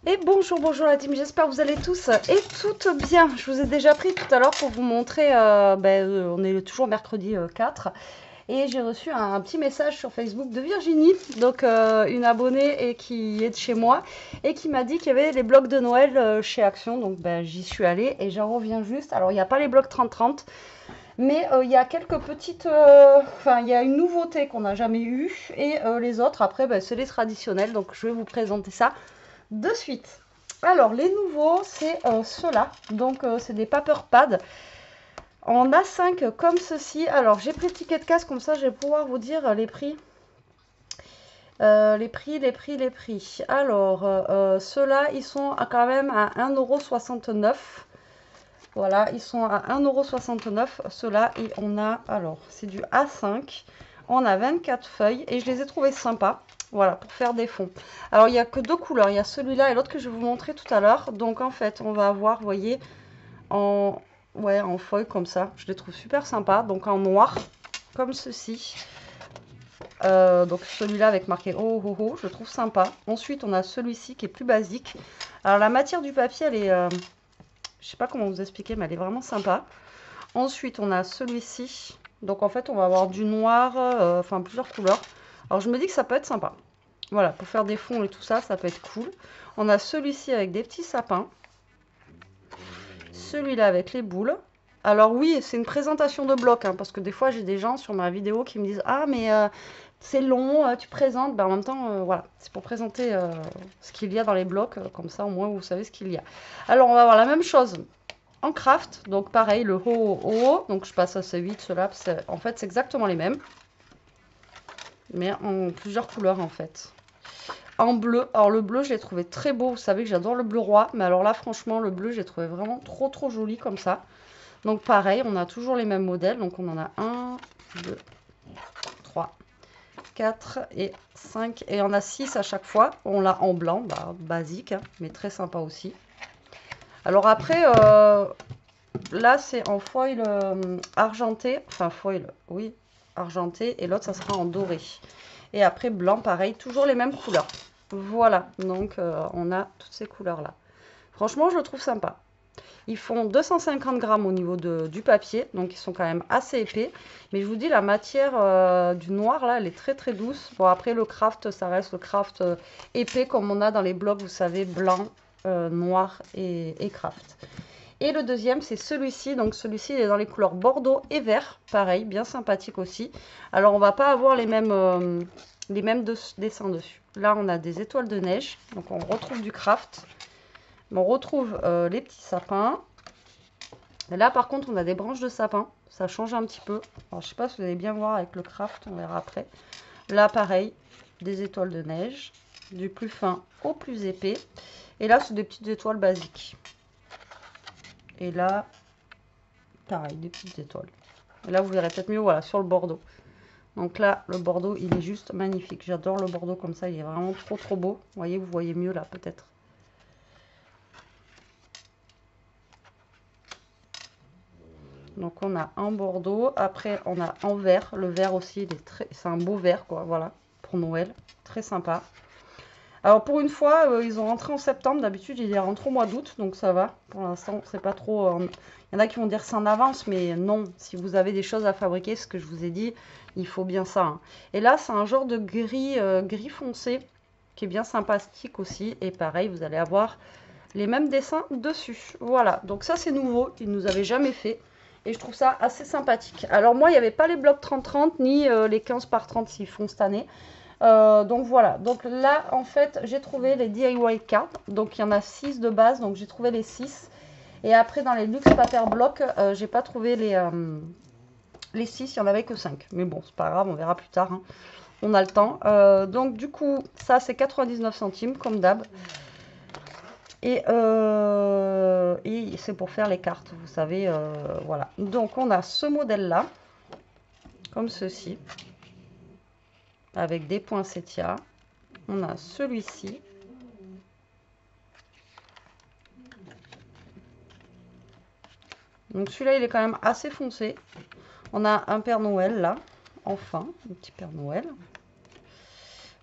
Et bonjour, bonjour la team, j'espère que vous allez tous et toutes bien. Je vous ai déjà pris tout à l'heure pour vous montrer, on est toujours mercredi 4, et j'ai reçu un petit message sur Facebook de Virginie, donc une abonnée et qui est de chez moi, et qui m'a dit qu'il y avait les blocs de Noël chez Action, donc j'y suis allée et j'en reviens juste. Alors il n'y a pas les blocs 30-30, mais il y a quelques petites, il y a une nouveauté qu'on n'a jamais eue, et les autres après c'est les traditionnels, donc je vais vous présenter ça de suite. Alors, les nouveaux, c'est ceux-là. Donc, c'est des paper pads en A5 comme ceci. Alors, j'ai pris le ticket de casse, comme ça, je vais pouvoir vous dire les prix. Les prix. Alors, ceux-là, ils sont quand même à 1,69 €. Voilà, ils sont à 1,69 €. Ceux-là, et on a, alors, c'est du A5. On a 24 feuilles et je les ai trouvés sympas. Voilà, pour faire des fonds. Alors, il n'y a que deux couleurs. Il y a celui-là et l'autre que je vais vous montrer tout à l'heure. Donc, en fait, on va avoir, vous voyez, en, ouais, en feuille comme ça. Je les trouve super sympas. Donc, en noir, comme ceci. Donc, celui-là avec marqué oh oh oh, je trouve sympa. Ensuite, on a celui-ci qui est plus basique. Alors, la matière du papier, elle est, je sais pas comment vous expliquer, mais elle est vraiment sympa. Ensuite, on a celui-ci. Donc, en fait, on va avoir du noir, plusieurs couleurs. Alors, je me dis que ça peut être sympa. Voilà, pour faire des fonds et tout ça, ça peut être cool. On a celui-ci avec des petits sapins. Celui-là avec les boules. Alors oui, c'est une présentation de bloc, hein, parce que des fois, j'ai des gens sur ma vidéo qui me disent « Ah, mais c'est long, tu présentes. » En même temps, voilà, c'est pour présenter ce qu'il y a dans les blocs. Comme ça, au moins, vous savez ce qu'il y a. Alors, on va avoir la même chose en craft. Donc, pareil, le haut, haut. Donc, je passe assez vite, ceux-là. En fait, c'est exactement les mêmes. Mais en plusieurs couleurs, en fait. En bleu. Alors le bleu, je l'ai trouvé très beau. Vous savez que j'adore le bleu roi. Mais alors là, franchement, le bleu, j'ai trouvé vraiment trop, trop joli comme ça. Donc pareil, on a toujours les mêmes modèles. Donc on en a 1, 2, 3, 4 et 5. Et on a 6 à chaque fois. On l'a en blanc, basique, hein, mais très sympa aussi. Alors après, là, c'est en foil argenté. Enfin, foil, oui, argenté. Et l'autre, ça sera en doré. Et après, blanc, pareil, toujours les mêmes couleurs. Voilà, donc on a toutes ces couleurs-là. Franchement, je le trouve sympa. Ils font 250 grammes au niveau du papier, donc ils sont quand même assez épais. Mais je vous dis, la matière du noir, là, elle est très très douce. Bon, après, le craft, ça reste le craft épais, comme on a dans les blocs, vous savez, blanc, noir et craft. Et le deuxième, c'est celui-ci. Donc celui-ci, il est dans les couleurs bordeaux et vert. Pareil, bien sympathique aussi. Alors, on va pas avoir les mêmes dessins dessus. Là, on a des étoiles de neige. Donc, on retrouve du craft. On retrouve les petits sapins. Et là, par contre, on a des branches de sapin. Ça change un petit peu. Alors, je sais pas si vous allez bien voir avec le craft. On verra après. Là, pareil, des étoiles de neige. Du plus fin au plus épais. Et là, c'est des petites étoiles basiques. Et là, pareil, des petites étoiles. Et là, vous verrez peut-être mieux, voilà, sur le bordeaux. Donc là, le bordeaux, il est juste magnifique. J'adore le bordeaux comme ça, il est vraiment trop trop beau. Vous voyez mieux là, peut-être. Donc on a un bordeaux, après on a en vert. Le vert aussi, c'est un beau vert, quoi, voilà, pour Noël. Très sympa. Alors pour une fois, ils ont rentré en septembre. D'habitude, ils les rentrent au mois d'août, donc ça va. Pour l'instant, c'est pas trop... Il y en a qui vont dire c'est en avance, mais non. Si vous avez des choses à fabriquer, ce que je vous ai dit, il faut bien ça, hein. Et là, c'est un genre de gris, gris foncé, qui est bien sympathique aussi. Et pareil, vous allez avoir les mêmes dessins dessus. Voilà, donc ça c'est nouveau, ils nous avaient jamais fait. Et je trouve ça assez sympathique. Alors moi, il n'y avait pas les blocs 30-30, ni les 15 par 30 s'ils font cette année. Donc voilà, donc là en fait j'ai trouvé les DIY cards, donc il y en a 6 de base, donc j'ai trouvé les 6. Et après dans les luxe paper block, j'ai pas trouvé les 6, il n'y en avait que 5. Mais bon, c'est pas grave, on verra plus tard, hein. On a le temps. Donc du coup, ça c'est 99 centimes comme d'hab. Et c'est pour faire les cartes, vous savez, voilà. Donc on a ce modèle là, comme ceci, avec des poinsettias. On a celui-ci. Donc celui-là, il est quand même assez foncé. On a un Père Noël là, enfin, un petit Père Noël.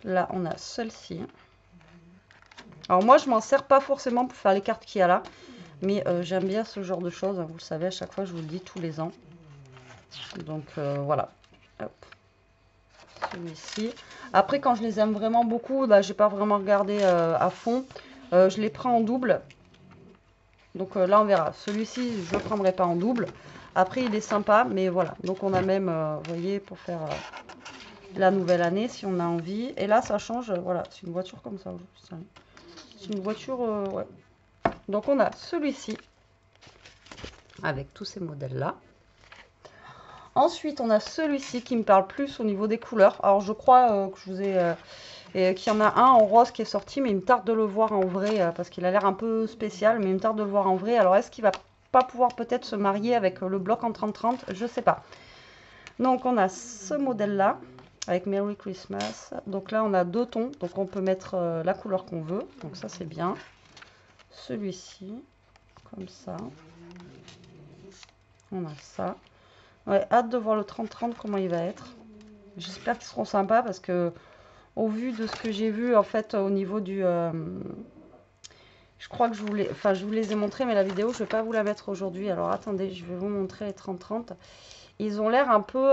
Là, on a celle-ci. Alors moi, je m'en sers pas forcément pour faire les cartes qu'il y a là. Mais j'aime bien ce genre de choses. Vous le savez, à chaque fois, je vous le dis tous les ans. Donc voilà. Hop. Celui-ci. Après, quand je les aime vraiment beaucoup, là, j'ai pas vraiment regardé à fond. Je les prends en double. Donc là, on verra. Celui-ci, je ne le prendrai pas en double. Après, il est sympa, mais voilà. Donc on a même, vous voyez, pour faire la nouvelle année, si on a envie. Et là, ça change. Voilà, c'est une voiture comme ça. C'est une voiture, ouais. Donc on a celui-ci, avec tous ces modèles-là. Ensuite, on a celui-ci qui me parle plus au niveau des couleurs. Alors, je crois que je vous ai... qu'il y en a un en rose qui est sorti, mais il me tarde de le voir en vrai, parce qu'il a l'air un peu spécial, mais il me tarde de le voir en vrai. Alors, est-ce qu'il va pas pouvoir peut-être se marier avec le bloc en 30-30? Je sais pas. Donc, on a ce modèle-là, avec Merry Christmas. Donc là, on a 2 tons, donc on peut mettre la couleur qu'on veut. Donc ça, c'est bien. Celui-ci, comme ça. On a ça. Ouais, hâte de voir le 30-30, comment il va être. J'espère qu'ils seront sympas parce que, au vu de ce que j'ai vu, en fait, au niveau du... je crois que je vous les ai montrés, mais la vidéo, je ne vais pas vous la mettre aujourd'hui. Alors, attendez, je vais vous montrer les 30-30. Ils ont l'air un peu...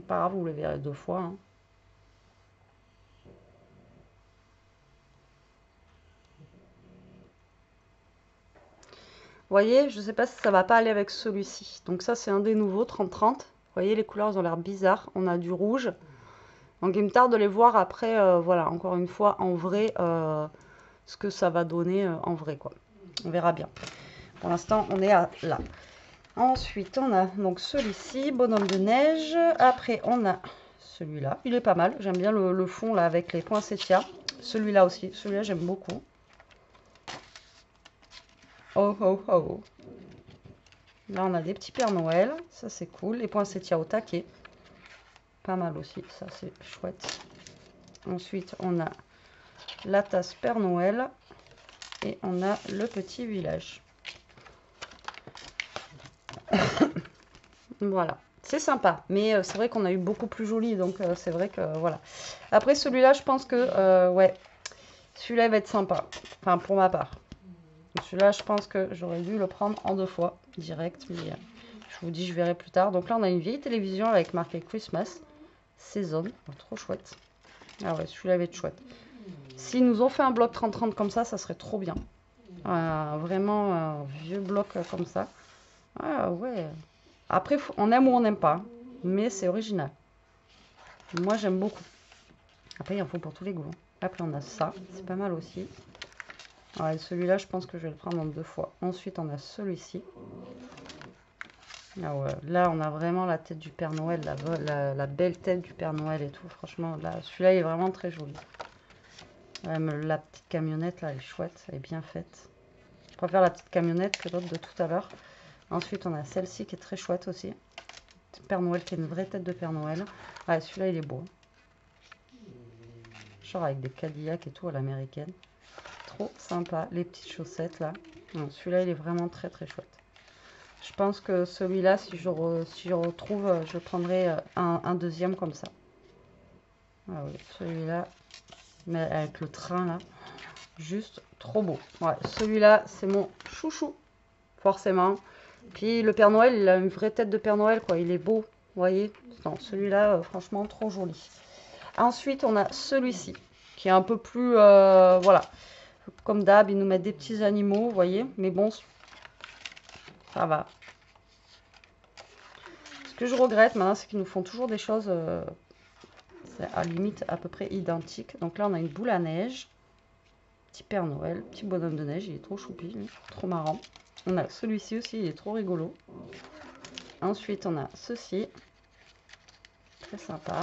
pas grave, vous les verrez 2 fois. Hein. Vous voyez, je ne sais pas si ça va pas aller avec celui-ci. Donc ça, c'est un des nouveaux, 30-30. Vous voyez, les couleurs, elles ont l'air bizarres. On a du rouge. Donc, il me tarde de les voir après, voilà, encore une fois, en vrai, ce que ça va donner en vrai, quoi. On verra bien. Pour l'instant, on est là. Ensuite, on a donc celui-ci, bonhomme de neige. Après, on a celui-là. Il est pas mal. J'aime bien le fond, là, avec les poinsettias. Celui-là aussi. Celui-là, j'aime beaucoup. Oh, oh, oh. Là, on a des petits Pères Noël. Ça, c'est cool. Les poinsettias au taquet. Pas mal aussi. Ça, c'est chouette. Ensuite, on a la tasse Père Noël. Et on a le petit village. Voilà. C'est sympa. Mais c'est vrai qu'on a eu beaucoup plus joli. Donc, c'est vrai que, voilà. Après, celui-là, je pense que, ouais, celui-là va être sympa. Enfin, pour ma part. Celui-là, je pense que j'aurais dû le prendre en 2 fois, direct. Mais je vous dis, je verrai plus tard. Donc là, on a une vieille télévision avec marqué Christmas. Saison. Oh, trop chouette. Ah ouais, celui-là va être chouette. S'ils nous ont fait un bloc 30-30 comme ça serait trop bien. Vraiment un vieux bloc comme ça. Ah ouais. Après, on aime ou on n'aime pas. Mais c'est original. Moi, j'aime beaucoup. Après, il en faut pour tous les goûts. Après, on a ça. C'est pas mal aussi. Ouais, celui-là, je pense que je vais le prendre en 2 fois. Ensuite, on a celui-ci. Ah ouais, là, on a vraiment la tête du Père Noël, la belle tête du Père Noël et tout. Franchement, là, celui-là, il est vraiment très joli. Même la petite camionnette, là, elle est chouette. Elle est bien faite. Je préfère la petite camionnette que l'autre de tout à l'heure. Ensuite, on a celle-ci qui est très chouette aussi. Père Noël qui est une vraie tête de Père Noël. Ouais, celui-là, il est beau. Genre avec des Cadillacs et tout à l'américaine. Trop sympa. Les petites chaussettes, là. Celui-là, il est vraiment très, très chouette. Je pense que celui-là, si je retrouve, je prendrai un deuxième comme ça. Ah oui, celui-là, mais avec le train, là. Juste trop beau. Ouais, celui-là, c'est mon chouchou, forcément. Puis le Père Noël, il a une vraie tête de Père Noël, quoi. Il est beau, vous voyez. Non, celui-là, franchement, trop joli. Ensuite, on a celui-ci, qui est un peu plus, voilà. Comme d'hab, ils nous mettent des petits animaux, vous voyez. Mais bon, ça va. Ce que je regrette maintenant, c'est qu'ils nous font toujours des choses, c'est à limite à peu près identiques. Donc là, on a une boule à neige. Petit Père Noël, petit bonhomme de neige, il est trop choupi, lui. Trop marrant. On a celui-ci aussi, il est trop rigolo. Ensuite, on a ceci. Très sympa.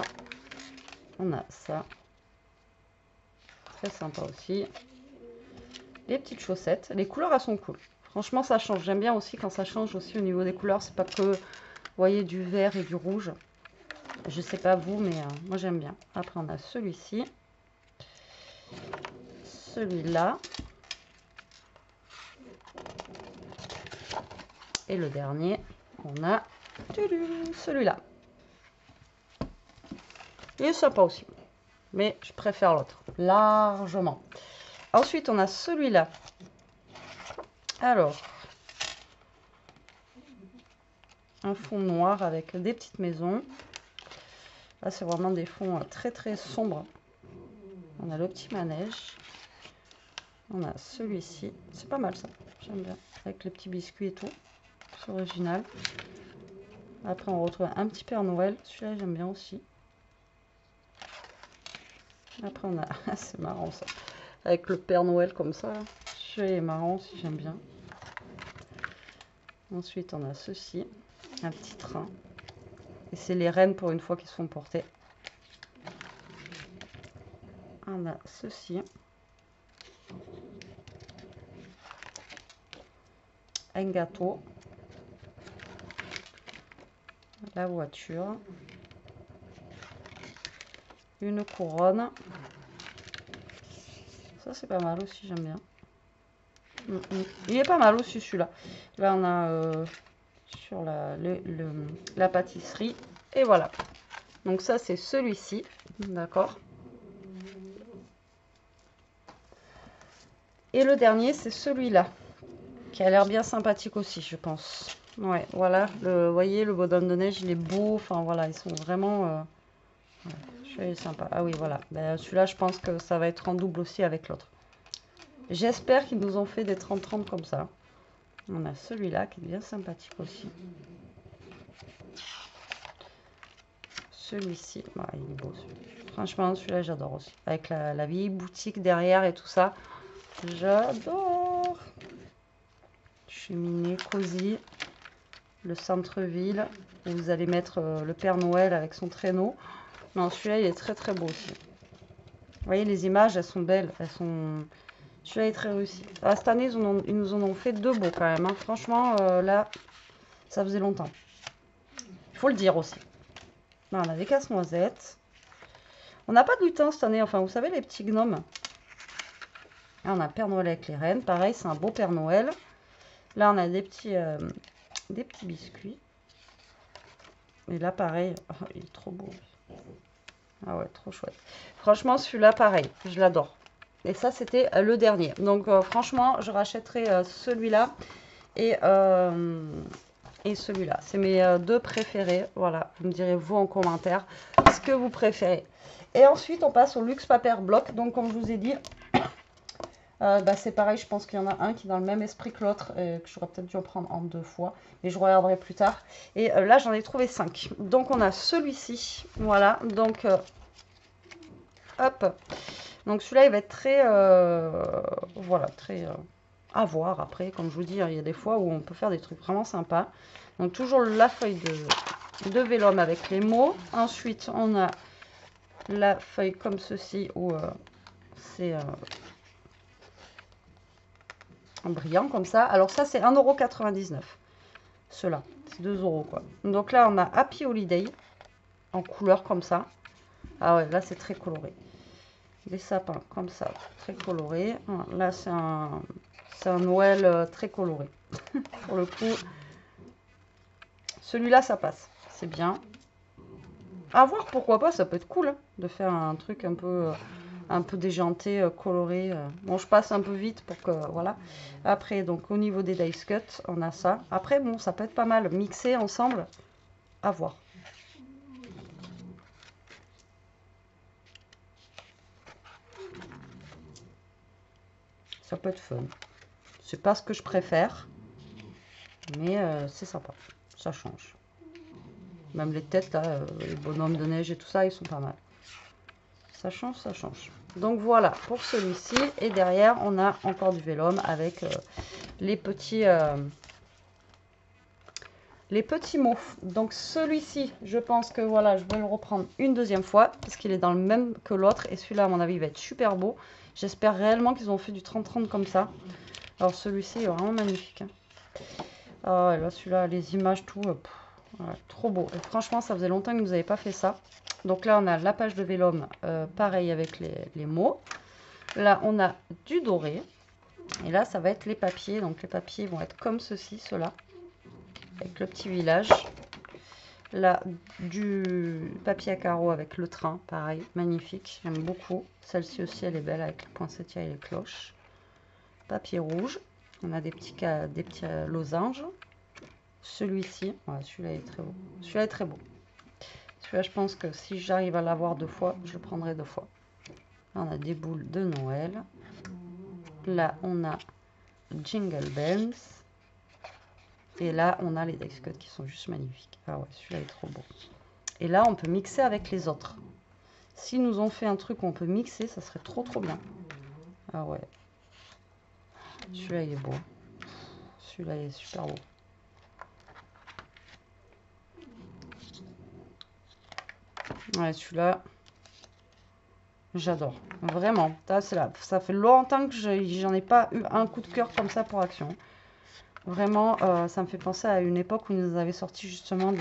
On a ça. Très sympa aussi. Les petites chaussettes. Les couleurs, elles sont cool. Franchement, ça change. J'aime bien aussi quand ça change aussi au niveau des couleurs. C'est pas que, vous voyez, du vert et du rouge. Je sais pas vous, mais moi, j'aime bien. Après, on a celui-ci. Celui-là. Et le dernier, on a celui-là. Il est sympa aussi. Mais je préfère l'autre. Largement. Ensuite, on a celui-là. Alors, un fond noir avec des petites maisons. Là, c'est vraiment des fonds très très sombres. On a le petit manège. On a celui-ci. C'est pas mal ça. J'aime bien. Avec les petits biscuits et tout. C'est original. Après, on retrouve un petit Père Noël. Celui-là, j'aime bien aussi. Après, on a... c'est marrant ça. Avec le Père Noël comme ça. Celui-là est marrant aussi, j'aime bien. Ensuite, on a ceci. Un petit train. Et c'est les rennes pour une fois qui se font porter. On a ceci. Un gâteau. La voiture. Une couronne. Ça, c'est pas mal aussi, j'aime bien. Il est pas mal aussi celui-là. Là, on a sur la pâtisserie. Et voilà. Donc ça, c'est celui-ci. D'accord. Et le dernier, c'est celui-là. Qui a l'air bien sympathique aussi, je pense. Ouais, voilà. Vous voyez, le bonhomme de neige, il est beau. Enfin, voilà, ils sont vraiment... ouais, celui-là est sympa. Ah oui, voilà. Ben, celui-là, je pense que ça va être en double aussi avec l'autre. J'espère qu'ils nous ont fait des 30-30 comme ça. On a celui-là qui est bien sympathique aussi. Celui-ci, ouais, il est beau. Franchement, celui-là, j'adore aussi. Avec la vieille boutique derrière et tout ça. J'adore. Cheminée, cosy. Le centre-ville. Où vous allez mettre le Père Noël avec son traîneau. Non, celui-là, il est très très beau aussi. Vous voyez, les images, elles sont belles. Elles sont... Celui-là est très réussi. Alors, cette année, ils nous en ont fait deux beaux quand même. Hein. Franchement, là, ça faisait longtemps. Il faut le dire aussi. Là, on a des casse-noisettes. On n'a pas de lutin cette année. Enfin, vous savez, les petits gnomes. Là, on a Père Noël avec les rennes. Pareil, c'est un beau Père Noël. Là, on a des petits biscuits. Et là, pareil. Oh, il est trop beau. Ah ouais, trop chouette. Franchement, celui-là, pareil. Je l'adore. Et ça, c'était le dernier. Donc, franchement, je rachèterai celui-là et celui-là. C'est mes deux préférés. Voilà, vous me direz, vous, en commentaire, ce que vous préférez. Et ensuite, on passe au Luxe Paper Block. Donc, comme je vous ai dit, c'est pareil. Je pense qu'il y en a un qui est dans le même esprit que l'autre, que j'aurais peut-être dû en prendre en deux fois. Mais je regarderai plus tard. Et là, j'en ai trouvé 5. Donc, on a celui-ci. Voilà, donc, hop. Donc celui-là, il va être très, voilà, très à voir après. Comme je vous dis, il y a des fois où on peut faire des trucs vraiment sympas. Donc toujours la feuille de vélum avec les mots. Ensuite, on a la feuille comme ceci où c'est en brillant comme ça. Alors ça, c'est 1,99 €. Ceux-là, c'est 2 € quoi. Donc là, on a Happy Holiday en couleur comme ça. Ah ouais, là, c'est très coloré. Des sapins comme ça, très colorés. Là, c'est un Noël très coloré. Pour le coup, celui-là, ça passe. C'est bien. À voir, pourquoi pas, ça peut être cool hein, de faire un truc un peu déjanté, coloré. Bon, je passe un peu vite pour que, voilà. Après, donc, au niveau des dice cut, on a ça. Après, bon, ça peut être pas mal. Mixé ensemble, à voir. Ça peut être fun. C'est pas ce que je préfère, mais c'est sympa. Ça change. Même les têtes, là, les bonhommes de neige et tout ça, ils sont pas mal. Ça change, ça change. Donc voilà pour celui-ci. Et derrière, on a encore du vélum avec les petits mots. Donc celui-ci, je pense que voilà, je vais le reprendre une deuxième fois parce qu'il est dans le même que l'autre. Et celui-là, à mon avis, il va être super beau. J'espère réellement qu'ils ont fait du 30-30 comme ça. Alors celui-ci est vraiment magnifique. Hein. Ah ouais, là, celui-là, les images, tout, ouais, trop beau. Et franchement, ça faisait longtemps que vous n'avez pas fait ça. Donc là, on a la page de vélum, pareil avec les mots. Là, on a du doré. Et là, ça va être les papiers. Donc les papiers vont être comme ceci, ceux-là. Avec le petit village. Là, du papier à carreaux avec le train, pareil, magnifique, j'aime beaucoup. Celle-ci aussi, elle est belle avec les poinsettias et les cloches. Papier rouge, on a des petits losanges. Celui-ci, ouais, celui-là est très beau. Celui-là est très beau. Celui-là, je pense que si j'arrive à l'avoir 2 fois, je le prendrai 2 fois. Là, on a des boules de Noël. Là, on a Jingle Bells. Et là, on a les dice cuts qui sont juste magnifiques. Ah ouais, celui-là est trop beau. Et là, on peut mixer avec les autres. S'ils nous ont fait un truc où on peut mixer, ça serait trop trop bien. Ah ouais. Celui-là, il est beau. Celui-là, il est super beau. Ouais, celui-là, j'adore. Vraiment. Ça fait longtemps que j'en ai pas eu un coup de cœur comme ça pour Action. Vraiment, ça me fait penser à une époque où ils nous avaient sorti justement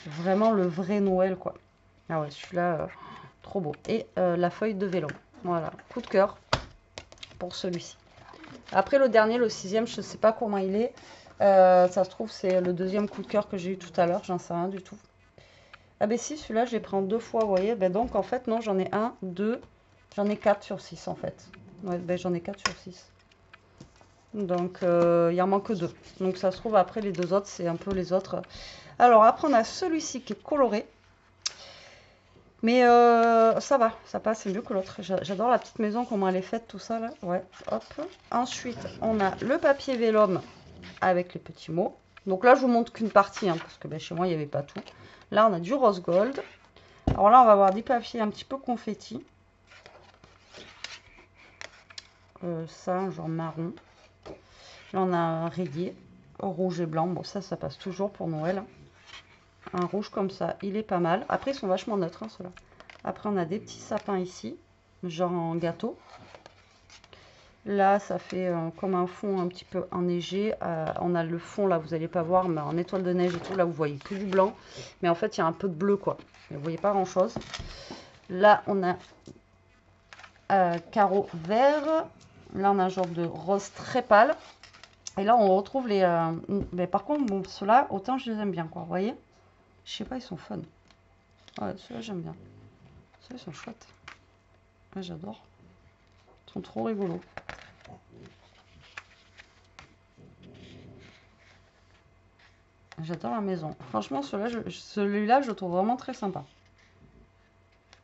vraiment le vrai Noël, quoi. Ah ouais, celui-là, trop beau. Et la feuille de vélo. Voilà, coup de cœur pour celui-ci. Après le dernier, le 6e, je ne sais pas comment il est. Ça se trouve, c'est le 2e coup de cœur que j'ai eu tout à l'heure. J'en sais rien du tout. Ah ben si, celui-là, je l'ai pris en 2 fois, vous voyez. Ben donc, en fait, non, j'en ai 1, 2, j'en ai 4 sur 6, en fait. Ouais, ben j'en ai 4 sur 6. Donc, il en manque 2. Donc, ça se trouve, après, les 2 autres, c'est un peu les autres. Alors, après, on a celui-ci qui est coloré. Mais ça va, ça passe, c'est mieux que l'autre. J'adore la petite maison, comment elle est faite, tout ça, là. Ouais, hop. Ensuite, on a le papier vélum avec les petits mots. Donc là, je vous montre qu'une partie, hein, parce que ben, chez moi, il n'y avait pas tout. Là, on a du rose gold. Alors là, on va avoir des papiers un petit peu confetti. Ça, genre marron. Là, on a un rayé, rouge et blanc. Bon, ça passe toujours pour Noël. Un rouge comme ça, il est pas mal. Après, ils sont vachement neutres, hein, ceux-là. Après, on a des petits sapins ici, genre en gâteau. Là, ça fait comme un fond un petit peu enneigé. On a le fond, là, vous n'allez pas voir, mais en étoile de neige et tout. Là, vous voyez que du blanc. Mais en fait, il y a un peu de bleu, quoi. Mais vous voyez pas grand-chose. Là, on a carreau vert. Là, on a un genre de rose très pâle. Et là, on retrouve les... mais par contre, bon, ceux-là, autant je les aime bien, quoi. Vous voyez? Je sais pas, ils sont fun. Ouais, ceux-là, j'aime bien. Ceux-là, ils sont chouettes. Ouais, j'adore. Ils sont trop rigolos. J'adore la maison. Franchement, celui-là, je le trouve vraiment très sympa.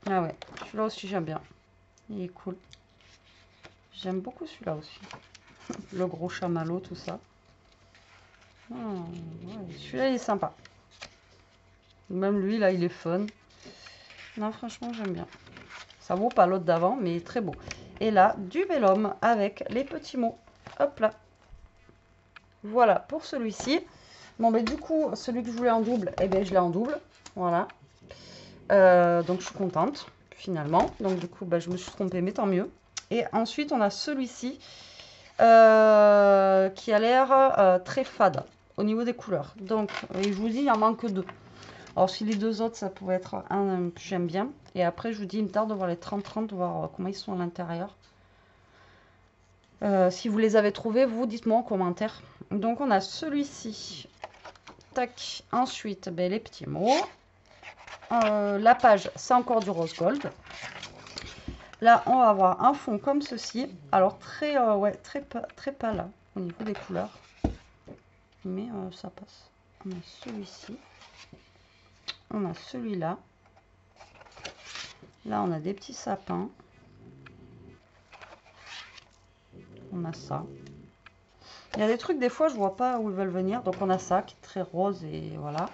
Ah ouais, celui-là aussi, j'aime bien. Il est cool. J'aime beaucoup celui-là aussi. Le gros chamallow, tout ça. Ouais, celui-là, il est sympa. Même lui, là, il est fun. Non, franchement, j'aime bien. Ça vaut pas l'autre d'avant, mais très beau. Et là, du vélum avec les petits mots. Hop là. Voilà pour celui-ci. Bon, ben du coup, celui que je voulais en double, eh ben, je l'ai en double. Voilà. Donc, je suis contente, finalement. Donc, du coup, ben, je me suis trompée, mais tant mieux. Et ensuite, on a celui-ci qui a l'air très fade au niveau des couleurs. Donc, je vous dis, il en manque 2. Alors, si les 2 autres, ça pouvait être un que j'aime bien. Et après, je vous dis, il me tarde de voir les 30-30, voir comment ils sont à l'intérieur. Si vous les avez trouvés, vous dites-moi en commentaire. Donc, on a celui-ci. Tac. Ensuite, ben, les petits mots. La page, c'est encore du rose gold. Là, on va avoir un fond comme ceci. Alors, ouais, très pâle là, au niveau des couleurs. Mais ça passe. On a celui-ci. On a celui-là. Là, on a des petits sapins. On a ça. Il y a des trucs, des fois, je vois pas où ils veulent venir. Donc, on a ça qui est très rose et voilà.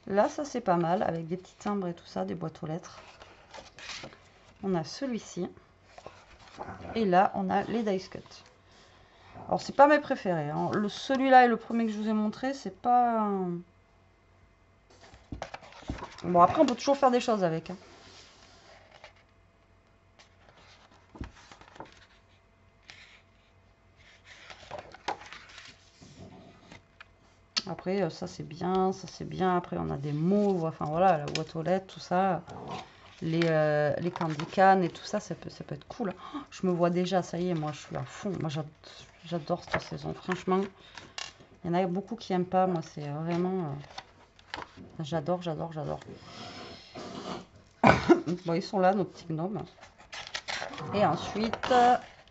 Là, ça, c'est pas mal. Avec des petits timbres et tout ça, des boîtes aux lettres. On a celui-ci. Et là, on a les dice cuts. Alors, c'est pas mes préférés. Hein. Celui-là et le premier que je vous ai montré, c'est pas... Bon, après, on peut toujours faire des choses avec. Hein. Après, ça c'est bien, ça c'est bien. Après, on a des mots, enfin voilà, la boîte aux lettres, tout ça. Les candy can et tout ça, ça peut être cool. Oh, je me vois déjà, ça y est, moi je suis à fond. Moi j'adore cette saison. Franchement, il y en a beaucoup qui n'aiment pas. Moi, c'est vraiment... J'adore, j'adore, j'adore. Bon, ils sont là, nos petits gnomes. Et ensuite,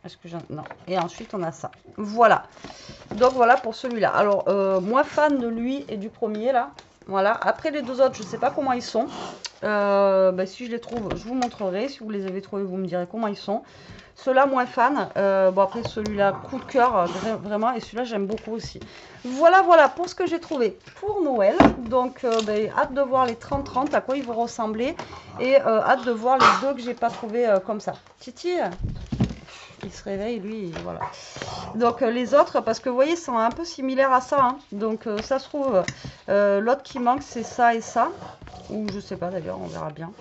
est-ce que j'en... Non. Et ensuite, on a ça. Voilà. Donc, voilà pour celui-là. Alors, moi, fan de lui et du premier, là. Voilà. Après, les deux autres, je ne sais pas comment ils sont. Bah, si je les trouve, je vous montrerai. Si vous les avez trouvés, vous me direz comment ils sont. Ceux-là, moins fan. Bon, après, celui-là, coup de cœur, vraiment. Et celui-là, j'aime beaucoup aussi. Voilà, voilà pour ce que j'ai trouvé pour Noël. Donc, ben, hâte de voir les 30-30, à quoi ils vont ressembler. Et hâte de voir les deux que j'ai pas trouvé comme ça. Titi, il se réveille, lui, voilà. Donc, les autres, parce que vous voyez, sont un peu similaires à ça. Hein. Donc, ça se trouve, l'autre qui manque, c'est ça et ça. Ou je sais pas d'ailleurs, on verra bien.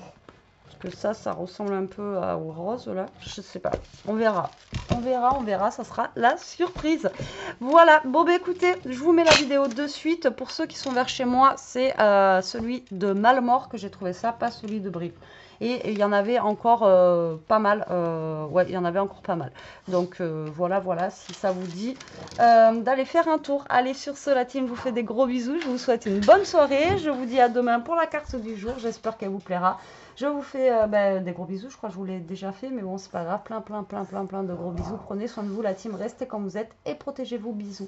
Parce que ça ressemble un peu au rose, là. Je sais pas. On verra. On verra, on verra. Ça sera la surprise. Voilà. Bon, bah écoutez, je vous mets la vidéo de suite. Pour ceux qui sont vers chez moi, c'est celui de Malmort que j'ai trouvé ça, pas celui de Brive. Et il y en avait encore pas mal. Ouais, il y en avait encore pas mal. Donc voilà, voilà, si ça vous dit d'aller faire un tour. Allez, sur ce, la team vous fait des gros bisous. Je vous souhaite une bonne soirée. Je vous dis à demain pour la carte du jour. J'espère qu'elle vous plaira. Je vous fais des gros bisous. Je crois que je vous l'ai déjà fait, mais bon, c'est pas grave. Plein de gros bisous. Prenez soin de vous, la team. Restez comme vous êtes et protégez-vous. Bisous.